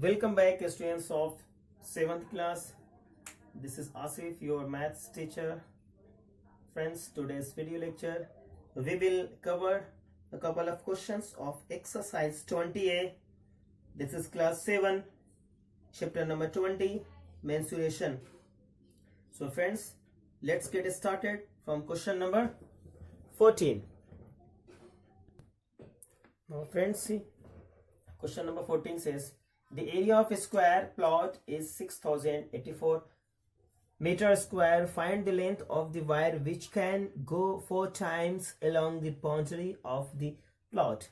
Welcome back, students of 7th class. This is Asif, your maths teacher. Friends, today's video lecture, we will cover a couple of questions of exercise 20A. This is class 7, chapter number 20, mensuration. So friends, let's get started from question number 14. Now friends, see, question number 14 says, the area of a square plot is 6084 meter square. Find the length of the wire which can go 4 times along the boundary of the plot.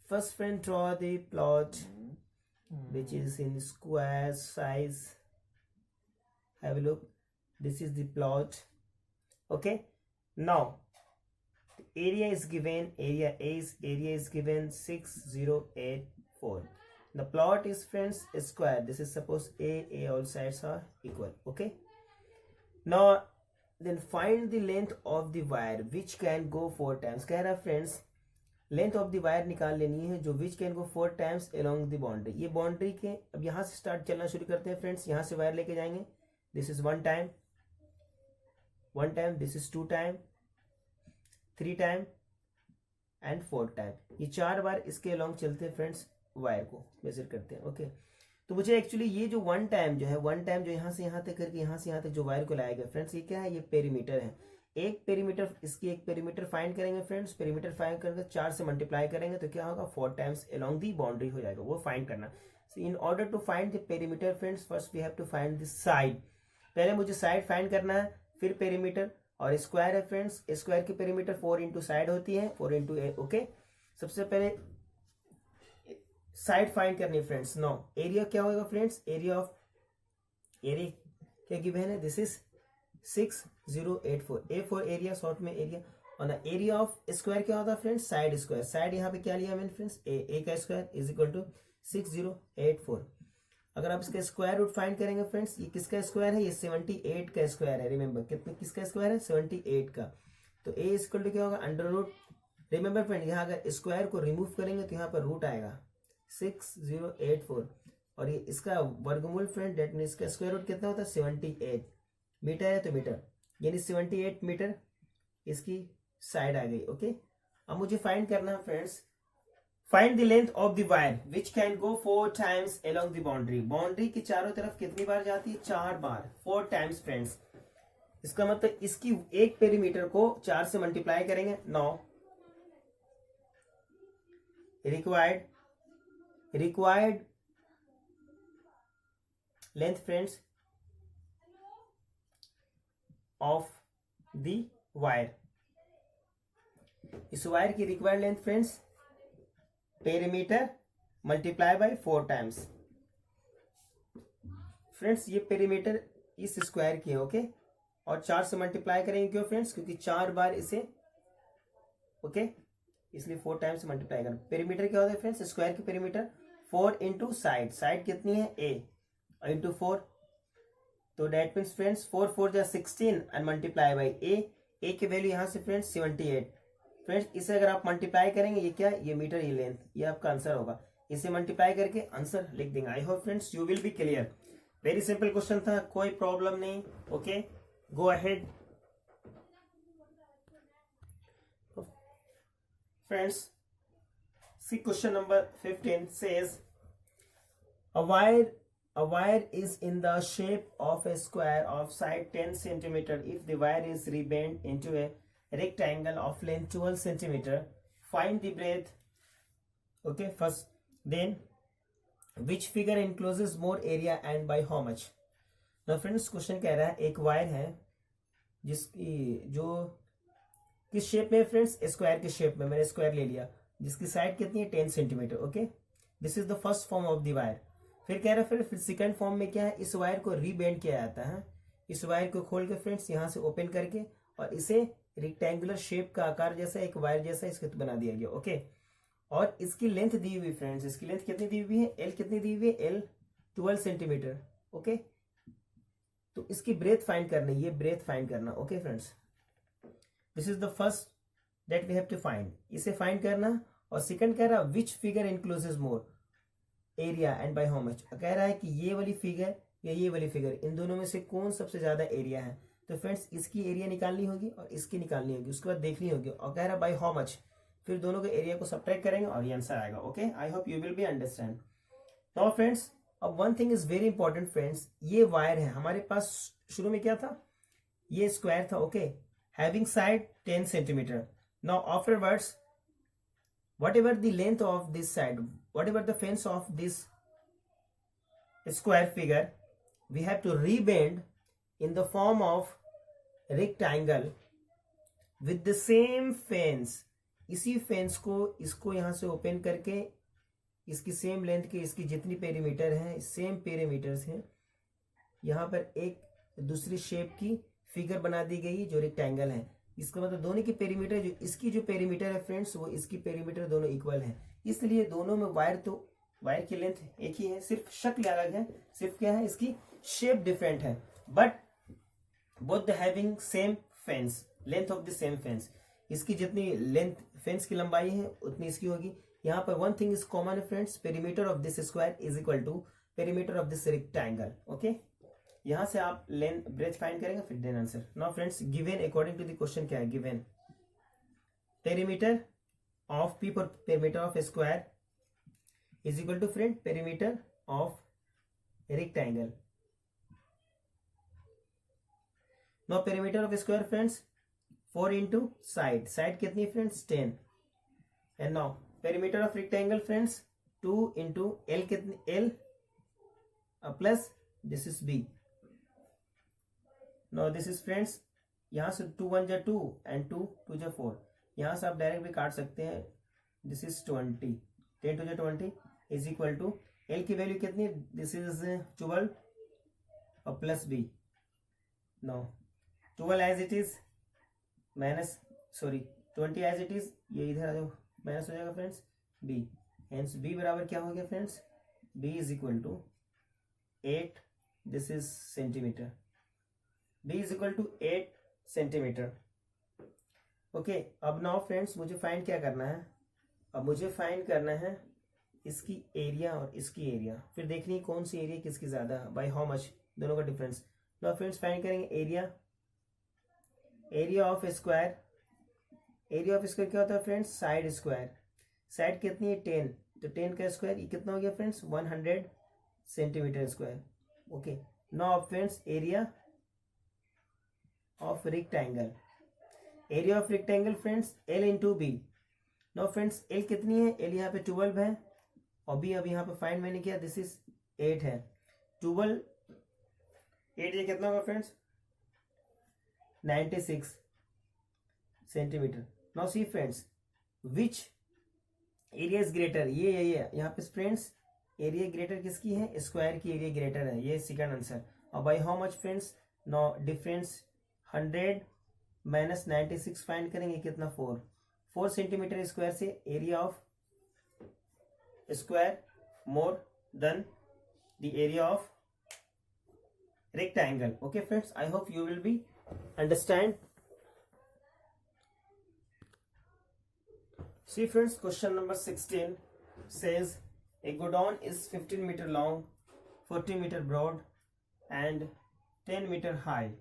First, friend, draw the plot which is in square size. Have a look. This is the plot. Okay. Now, the area is given. Area is given 6084. The plot is, friends, a square. This is suppose A, all sides are equal. Okay. Now, then find the length of the wire which can go 4 times. कह रहा friends, length of the wire निकाल लेनी है जो which can go 4 times along the boundary. ये boundary के अब यहाँ से start चलना शुरू करते हैं friends. यहाँ से wire लेके जाएंगे. This is 1 time. This is 2 time, 3 time and 4 time. ये 4 बार इसके along चलते हैं friends. वायर को मेजर करते हैं. ओके, तो मुझे एक्चुअली ये जो 1 टाइम जो यहाँ से यहाँ तक करके यहाँ से यहाँ तक जो वायर को लाया गया फ्रेंड्स, ये क्या है? ये पेरीमीटर है. एक पेरीमीटर फाइंड करेंगे फ्रेंड्स. पेरीमीटर फाइंड करके 4 से मल्टीप्लाई करेंगे तो क्या होगा? 4 टाइम्स अलोंग दी बाउंड्री हो जाएगा. वो फाइंड करना. So in order to find the perimeter friends, first we have to find the side. पहले मुझे साइड फाइंड करना है, फिर पेरीमीटर. और स्क्वायर है फ्रेंड्स, स्क्वायर की पेरीमीटर 4 इंटू साइड होती है, 4 इंटू ए. ओके, सबसे पहले साइड फाइंड करनी है फ्रेंड्स. नो, एरिया क्या होगा फ्रेंड्स? एरिया क्या गिवन है? This is 6084. A for area, short में एरिया. और एरिया ऑफ स्क्वायर क्या होता है फ्रेंड्स? Side square. साइड यहाँ पे क्या लिया मैंने फ्रेंड्स? ए का स्क्वायर इज इक्वल टू 6084. अगर आप इसका स्क्वायर रूट फाइंड करेंगे फ्रेंड्स, ये किसका स्क्वायर है? ये 78 का स्क्वायर है. रिमेंबर, किसका स्क्वायर है? 78 का. तो ए इज इक्वल टू क्या होगा? Under root. रिमेंबर फ्रेंड, यहाँ अगर स्क्वायर को रिमूव करेंगे तो यहाँ पर रूट आएगा 6084. और ये इसका वर्गमूल फ्रेंड, डेट मीन इसका स्क्वायर रूट कितना होता है? 78. मीटर है तो मीटर, यानी 78 मीटर इसकी साइड आ गई. ओके, अब मुझे फाइंड करना है friends, find the length of the wire which can go 4 times along the boundary. Boundary की चारों तरफ कितनी बार जाती है? 4 बार, 4 टाइम्स फ्रेंड्स. इसका मतलब इसकी एक पेरीमीटर को 4 से मल्टीप्लाई करेंगे. Now required length friends of the wire. इस वायर की required length friends, perimeter multiply by 4 times. Friends, ये पेरीमीटर इस स्क्वायर की है. ओके, और 4 से मल्टीप्लाई करेंगे. क्यों फ्रेंड्स? क्योंकि 4 बार इसे, ओके, इसलिए 4 टाइम्स मल्टीप्लाई करना. पेरीमीटर क्या होता है फ्रेंड्स? स्क्वायर की पेरीमीटर 4 इंटू साइड. साइड कितनी है? ए, इंटू 4. तो डेट मीन्स फ्रेंड्स 4 जा 16 एंड मल्टीप्लाई बाई ए. ए की वैल्यू यहाँ से फ्रेंड्स 78. फ्रेंड्स, इसे अगर आप मल्टीप्लाई करेंगे, ये क्या? ये मीटर, ये लेंथ, ये आपका आंसर होगा. इसे मल्टीप्लाई करके आंसर लिख देंगे. आई hope friends you will B clear. Very simple question था, कोई प्रॉब्लम नहीं. Okay, go ahead friends. See, question number 15 says a wire is in the shape of a square of side 10 centimeter. If the wire is rebent into a rectangle of length 12 centimeter, find the breadth. Okay, first, then which figure encloses more area and by how much? Now friends, question कह रहा है एक wire है जिसकी जो किस shape में friends? Square के शेप में. मैंने स्क्वायर ले लिया जिसकी साइड कितनी है? 10 centimetre. Okay, this is the first form of the wire. फिर कह रहा है फिर सेकंड फॉर्म में क्या है? इस वायर को रीबेंड किया जाता है. इस वायर को खोल के फ्रेंड्स यहाँ से ओपन करके और इसे रेक्टेंगुलर शेप का आकार जैसा एक वायर जैसा इसको बना दिया गया. ओके, और इसकी लेंथ दी हुई फ्रेंड्स, इसकी लेंथ कितनी दी हुई है? एल कितनी दी हुई है? L 12 centimetre. ओके, तो इसकी ब्रेथ फाइंड करनी, ये ब्रेथ फाइंड करना. Okay friends, this is the first that we have to find. इसे फाइंड करना. और सेकंड कह रहा which figure includes more. Area and by how much. कह रहा है कि ये वाली फिगर या ये वाली फिगर, इन दोनों में से कौन सबसे ज्यादा एरिया है। तो फ्रेंड्स इसकी एरिया निकालनी होगी और इसकी निकालनी होगी, उसके बाद देखनी होगी, और कह रहा है बाय हाउ मच, फिर दोनों के एरिया को सब्ट्रैक्ट करेंगे और ये आंसर आएगा। Okay, I hope you will be understand. Now friends, अब one thing is very important friends, ये वायर है हमारे पास, शुरू में क्या था, ये स्क्वायर था। Okay, having side 10 centimetre. Now afterwards whatever the length of this side, whatever the fence of this square figure, we have to rebend in the form of rectangle with the same fence। इसी fence को, इसको यहां से open करके इसकी same length के, इसकी जितनी पेरीमीटर है, सेम पेरीमीटर्स हैं, यहाँ पर एक दूसरी शेप की फिगर बना दी गई जो रेक्टेंगल है। इसका मतलब दोनों की पेरीमीटर, जो इसकी जो पेरीमीटर है फ्रेंड्स, वो इसकी पेरीमीटर दोनों इक्वल है, इसलिए दोनों में वायर, तो वायर की लेंथ एक ही है, सिर्फ शक्ल अलग है, सिर्फ क्या है, इसकी शेप डिफरेंट है, but both the having same fence, length of the same fence. इसकी जितनी लेंथ फेंस की लंबाई है उतनी इसकी होगी। यहाँ पर वन थिंग इज कॉमन है friends, perimeter of this square is equal to perimeter of this rectangle. Okay, यहां से आप लेंथ ब्रेथ फाइंड करेंगे, फिर then answer. Now friends, given according to the question क्या है, गिवन पेरीमीटर ऑफ पी पर perimeter of square is equal to friend perimeter of rectangle. Now perimeter of square friends 4 into side, side कितनी friends 10, and now perimeter of rectangle friends 2 into L, कितनी L plus this is B. No this is friends, यहां से 2 1 जा 2 and 2 2 जा 4, यहां से आप direct भी काट सकते हैं। दिस इज 20, 10 2 जा 20 इज इक्वल टू एल की वैल्यू कितनी, दिस इज 12 और plus B. No 12 as it is minus, sorry 20 as it is, ये इधर आ जाओ, माइनस हो जाएगा फ्रेंड्स बी, हेंस बी बराबर क्या हो गया friends, B is equal to 8, this is centimetre, b is equal to 8 centimetre. Okay, अब नाउ फ्रेंड्स मुझे फाइंड क्या करना है, अब मुझे फाइंड करना है इसकी एरिया और इसकी एरिया, फिर देखनी है कौन सी एरिया किसकी ज्यादा है, बाय हाउ मच, दोनों का डिफरेंस। नाउ फ्रेंड्स फाइंड करेंगे area, area of square, area of square क्या होता है फ्रेंड्स, साइड स्क्वायर, साइड कितनी है 10, तो 10 का स्क्वायर ये कितना हो गया friends 100 centimetre square. Okay, now friends area of rectangle, area of rectangle friends L into B. Now friends L कितनी है, एल यहाँ पे 12 है और बी अब यहाँ पे फाइंड मैंने किया, दिस इज 8 है, 12 8 ये कितना होगा friends 96 centimetre. Now see friends which area is greater, ये यहाँ पे फ्रेंड्स एरिया ग्रेटर किसकी है, स्क्वायर की एरिया ग्रेटर है, ये सेकंड आंसर। और by how much friends, no difference 100 minus 96 find करेंगे, कितना 4 सेंटीमीटर स्क्वायर से area of square more than the area of rectangle। okay friends, I hope you will be understand। see friends, question number 16 says a godown is 15 meter long, 40 meter broad and 10 meter high.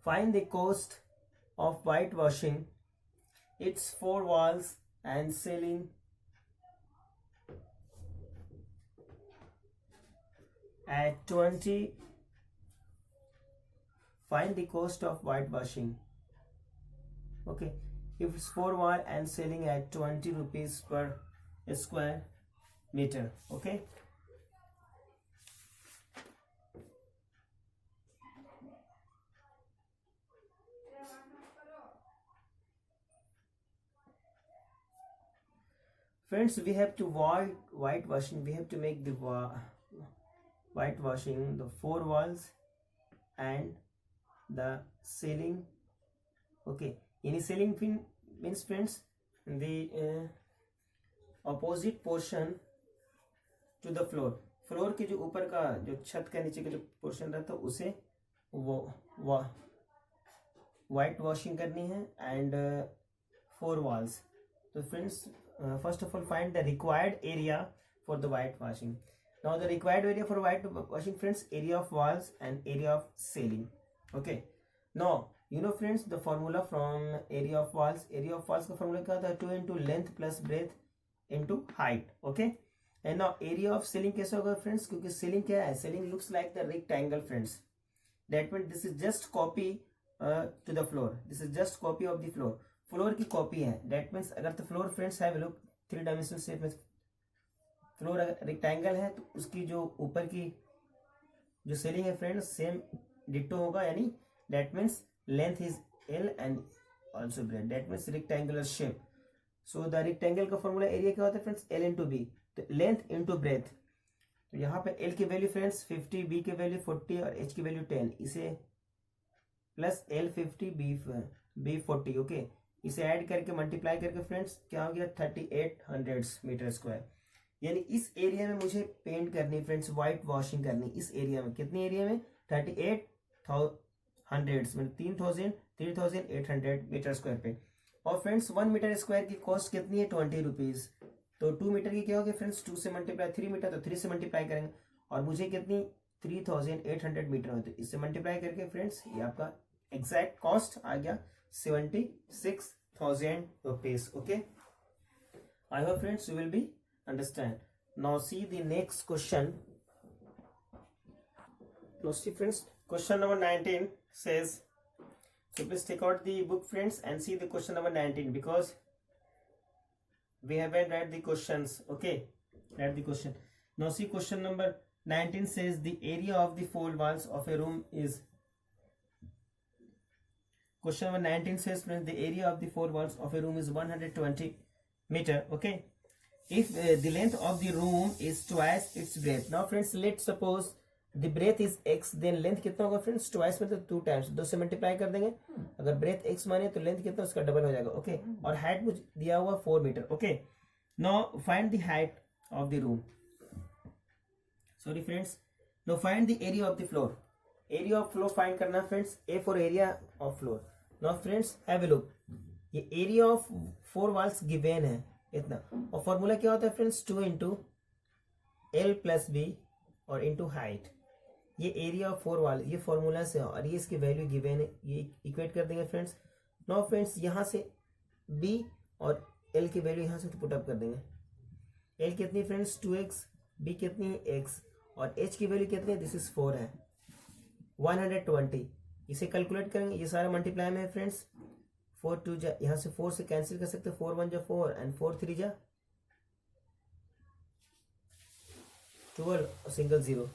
Find the cost of whitewashing its 4 walls and ceiling at 20. Find the cost of whitewashing. Okay, if it's 4 wall and selling at 20 rupees per square meter. Okay, friends, we have to whitewashing, we have to make the whitewashing the 4 walls and the ceiling. Okay, any ceiling means friends the opposite portion to the floor, floor के जो ऊपर का, जो छत का नीचे का जो पोर्शन रहता है उसे वो वाइट वॉशिंग करनी है एंड 4 walls। तो friends first of all find the required area for the whitewashing. Now the required area for whitewashing, friends, area of walls and area of ceiling. Okay, now you know friends the formula from area of walls का formula क्या था, 2 into length plus breadth into height. Okay, and now area of ceiling कैसे होगा friends, क्योंकि ceiling क्या है, ceiling looks like the rectangle friends. That means this is just copy to the floor. This is just copy of the floor. Floor की copy है. That means अगर तो floor friends है लुक 3 डायमेंशनल शेप में, floor अगर rectangle है तो उसकी जो ऊपर की जो सीलिंग है फ्रेंड्स सेम डिटो होगा, यानी that means length is L and also breadth. That means rectangular shape. So the rectangle का फॉर्मूला एरिया क्या होता है फ्रेंड्स, L इंटू बी. तो लेंथ इंटू ब्रेथ. तो यहाँ पे L की वैल्यू फ्रेंड्स 50, B की वैल्यू 40 और H की वैल्यू 10. इसे प्लस L 50 B 40. ओके, इसे ऐड करके मल्टीप्लाई करके फ्रेंड्स क्या हो गया 3800 मीटर स्क्वायर. यानी इस एरिया में मुझे पेंट करनी फ्रेंड्स, व्हाइट वॉशिंग करनी इस एरिया में. कितने एरिया में, 3800 मतलब 3800 मीटर स्क्वायर पे. और फ्रेंड्स 1 मीटर स्क्वायर की कॉस्ट कितनी है, 20 रुपीज. तो 2 मीटर की क्या होगी फ्रेंड्स, 2 से मल्टीप्लाई, 3 मीटर तो 3 से मल्टीप्लाई करेंगे. और मुझे कितनी 3800 मीटर होती है, इससे मल्टीप्लाई करके फ्रेंड्स ये आपका एग्जैक्ट कॉस्ट आ गया 76,000 rupees. Okay, I hope friends you will be understand. Now see the next question. Now see friends, question number 19 says, so please take out the book friends and see the question number 19 because we haven't read the questions. Okay, read the question. Now see question number 19 says the area of the four walls of a room is. Question number 19 says friends the area of the four walls of a room is 120 meter. Okay, if the length of the room is twice its breadth. Now friends let's suppose the breadth is x, then length कितना होगा friends, twice मतलब 2 times, 2 से multiply कर देंगे. अगर breadth x माने तो length कितना उसका डबल हो जाएगा. ओके, और हाइट मुझे दिया हुआ 4 metre. Okay, now find the height of the room. Sorry friends, now find the area of the floor. Area of floor find करना friends, A for area of floor. Now friends have a look, ये area of 4 walls given है इतना, और formula क्या होता है friends, 2 into L plus B और into height. ये एरिया ऑफ 4 वॉल ये फॉर्मूला से, और ये इसकी वैल्यू गिवन है, ये इक्वेट कर देंगे फ्रेंड्स. नाउ फ्रेंड्स यहाँ से B और L की वैल्यू यहाँ से पुटअप कर देंगे. L कितनी फ्रेंड्स 2x, B कितनी है x, और H की वैल्यू कितनी है, दिस इज 4 है, 120. इसे कैलकुलेट करेंगे, ये सारा मल्टीप्लाई में है फ्रेंड्स. 4 2 जा, यहाँ से 4 से कैंसिल कर सकते हैं, 4 1 जा 4 एंड 4 3 जा 12 single 0.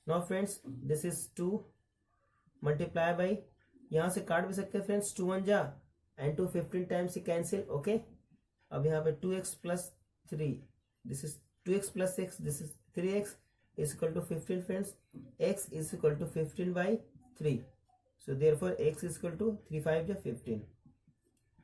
Now friends this is 2 multiply by, यहाँ से काट भी सकते हैं फ्रेंड्स, 2 1 जा एंड 2 15 टाइम्स से कैंसिल. ओके, अब यहाँ पे 2x plus 3, this is 2x plus 6, this is 3x is equal to 15 friends. X is equal to 15 by 3. So therefore x is equal to 3 5 या 15.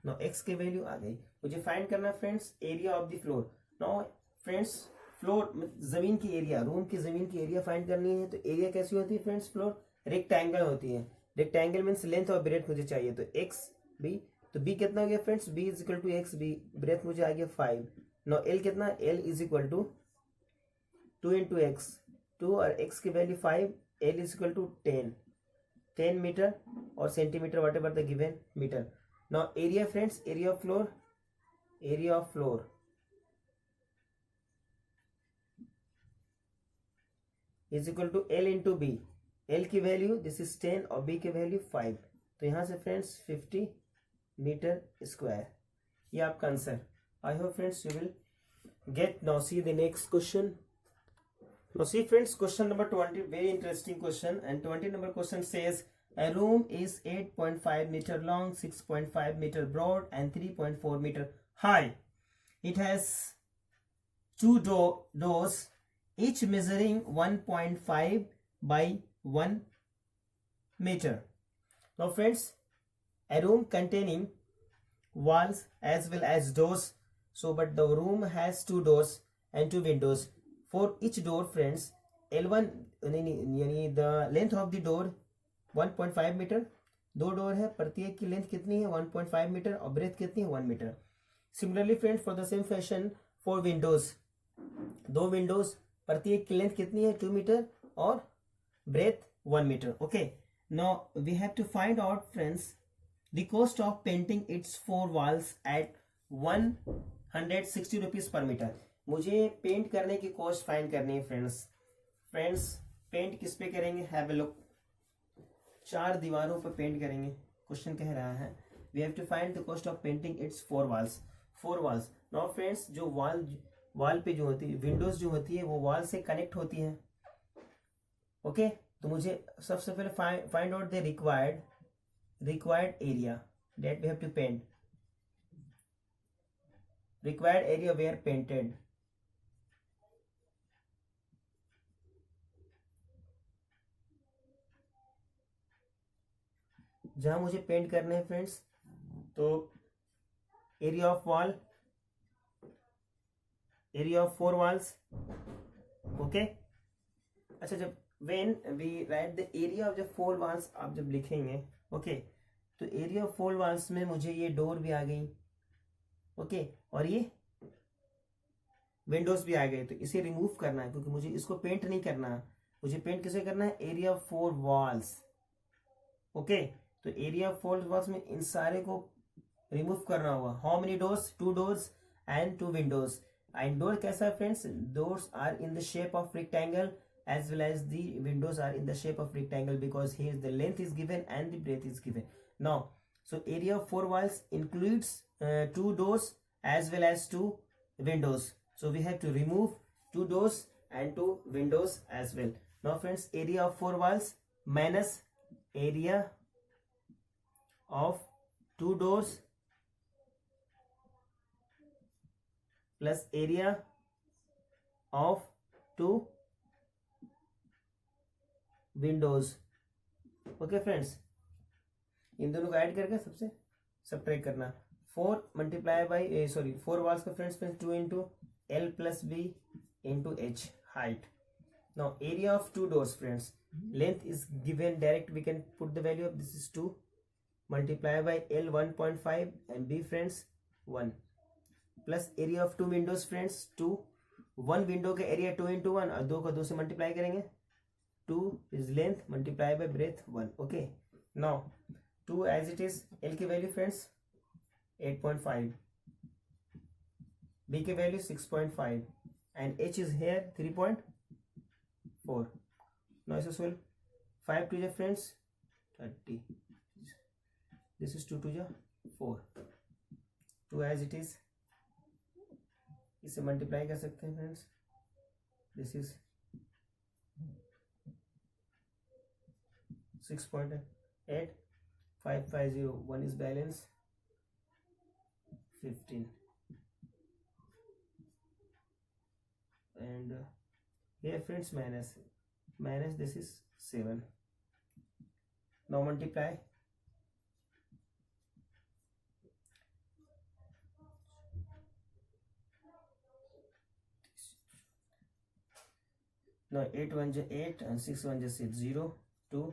Now x के value आ गई. मुझे find करना friends area of the floor. Now friends floor जमीन की area, room की जमीन की एरिया फाइंड करनी है. तो एरिया कैसी होती है फ्रेंड्स, फ्लोर रेक्टेंगल होती है. रेक्टेंगल मीन्स लेंथ और ब्रेथ मुझे चाहिए, तो x b, तो b कितना हो गया friends, b is equal to x B, breadth मुझे आ गया 5. नाउ l कितना, l is equal to 2 into x, 2 और x की value 5, L is equal to 10 metre और centimetre whatever the given metre. Now area friends, area of floor is equal to L into B. L की value this is 10 और B की value 5. तो यहाँ से friends 50 metre square, ये आपका answer. I hope friends you will get. Now see the next question. Now see friends, question number 20, very interesting question, and 20 number question says a room is 8.5 meter long, 6.5 meter broad and 3.4 meter high. It has 2 doors, each measuring 1.5 by 1 meter. Now friends, a room containing walls as well as doors, so but the room has 2 doors and 2 windows. For each door friends, L1 यानी the length of the door 1.5 meter, दो door है, प्रत्येक की length कितनी है 1.5 metre और breath कितनी है 1 metre. Similarly friends for the same fashion for windows, दो विंडोज, प्रत्येक की लेंथ कितनी है 2 मीटर और breadth 1 meter. Okay, now we have to find out friends the cost of painting its four walls at 160 rupees per meter. मुझे paint करने की cost find करनी है फ्रेंड्स पेंट किस पे करेंगे, हैव अ लुक. 4 दीवारों पर पेंट करेंगे. क्वेश्चन कह रहा है we have to find the cost of painting its 4 walls. Now friends जो वाल पे जो होती है, विंडोज जो होती है वो वॉल से कनेक्ट होती है. ओके तो मुझे सबसे पहले find out the required area that we have to paint. Required area where painted. जहां मुझे पेंट करने हैं फ्रेंड्स, तो area of wall, area of 4 walls. Okay अच्छा, जब when we write the area of the 4 walls आप जब लिखेंगे ओके तो एरिया ऑफ 4 walls में मुझे ये डोर भी आ गई ओके और ये विंडोज भी आ गए. तो इसे रिमूव करना है क्योंकि मुझे इसको पेंट नहीं करना है. मुझे पेंट किसे करना है, एरिया ऑफ 4 walls. ओके तो एरिया ऑफ 4 walls में इन सारे को रिमूव करना होगा. How many doors, 2 doors and 2 windows. एंड डोर कैसा है friends, doors are in the shape of rectangle as well as the windows are in the shape of rectangle because here the length is given and the breadth is given. Now so area of 4 walls includes 2 doors as well as 2 windows. So we have to remove 2 doors and 2 windows as well. Now friends, area of 4 walls minus area of 2 doors plus area of 2 windows. Okay friends, इन दोनों को add करके सबसे subtract करना. 4 multiply by 4 walls का friends 2 into L plus B into H height. Now area of 2 doors friends, length is given direct, we can put the value of this is 2 multiply by L 1.5 and B friends 1 plus area of 2 windows friends 2. 1 window का area 2 into 1 और 2 को 2 से multiply करेंगे. 2 is length multiply by breadth 1. Okay, now 2 as it is, L की value friends 8.5, B की value 6.5 and H is here 3.4. now इसे solve. 5 to the friends 30, this is 2 to the 4, 2 as it is. इसे multiply कर सकते हैं friends. This is 6.8, 550, 1 is balance 15 and here friends minus this is 7. Now multiply. Now 8 1 is 8 and 6 1 is 6, 0 2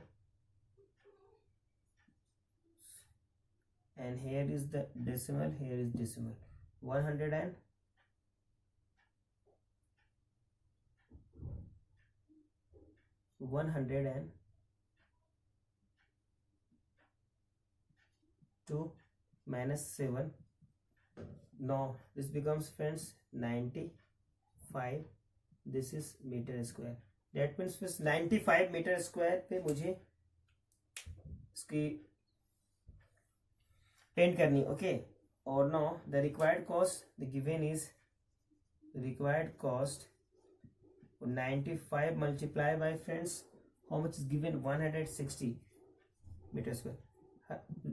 and here is the decimal, here is decimal 100 and 2 minus 7. Now this becomes friends 95. This is meter square. That means फिर 95 metre square पे मुझे इसकी paint करनी. Okay और no the required cost the given is required cost 95 multiply by friends how much is given 160 metre square.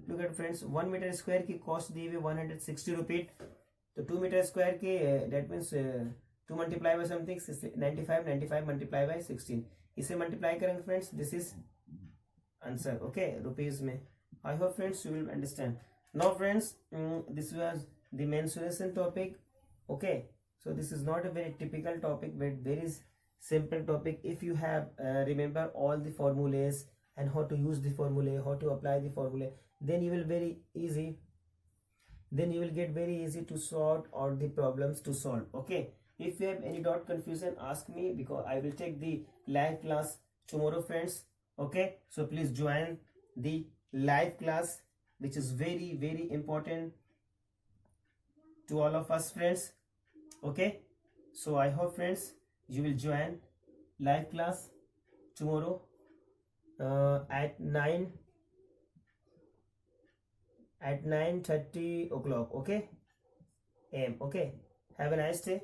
Look at friends 1 metre square की cost दी हुई 160 rupees. तो 2 मीटर स्क्वायर की that means 2 multiply by something 95 multiply by 16. इसे multiply करेंगे friends. This is answer okay rupees में. I hope friends you will understand. Now friends, this was the mensuration topic. Okay, so this is not a very typical topic but very simple topic. If you have remember all the formulas and how to use the formula, how to apply the formula, then you will get very easy to sort out the problems to solve. Okay, if you have any doubt, confusion, ask me, because I will take the live class tomorrow, friends. Okay, so please join the live class, which is very, very important to all of us, friends. Okay, so I hope, friends, you will join live class tomorrow at 9:30 o'clock. Okay, am. Okay, have a nice day.